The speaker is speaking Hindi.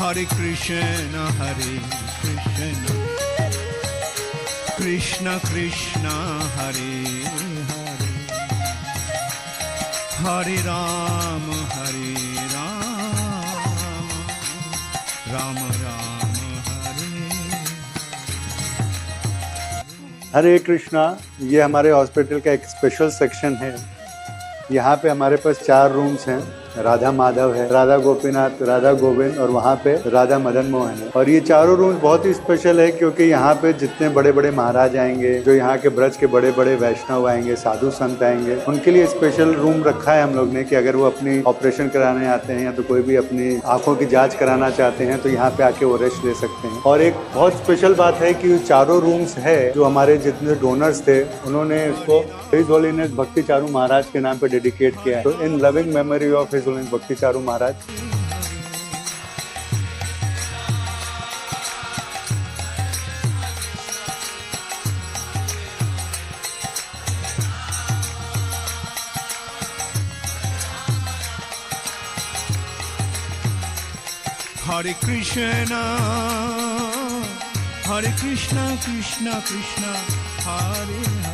Hare Krishna, Krishna Krishna, Hare Hare, Hare Ram, Ram Ram, Hare। हरे कृष्णा। ये हमारे हॉस्पिटल का एक स्पेशल सेक्शन है। यहाँ पे हमारे पास 4 रूम्स हैं। राधा माधव है, राधा गोपीनाथ, राधा गोविंद और वहाँ पे राधा मदन मोहन है। और ये चारों रूम्स बहुत ही स्पेशल है क्योंकि यहाँ पे जितने बड़े बड़े महाराज आएंगे, जो यहाँ के ब्रज के बड़े बड़े वैष्णव आएंगे, साधु संत आएंगे, उनके लिए स्पेशल रूम रखा है हम लोग ने कि अगर वो अपनी ऑपरेशन कराने आते हैं या तो कोई भी अपनी आंखों की जाँच कराना चाहते हैं तो यहाँ पे आके वो रेस्ट ले सकते हैं। और एक बहुत स्पेशल बात है कि चारों रूम्स है जो हमारे जितने डोनर्स थे उन्होंने इसको हिज होलीनेस भक्ति चारू महाराज के नाम पे डेडिकेट किया है। तो इन loving memory of his holiness भक्ति चारू महाराज। Hare Krishna, Krishna Krishna, Hare Hare।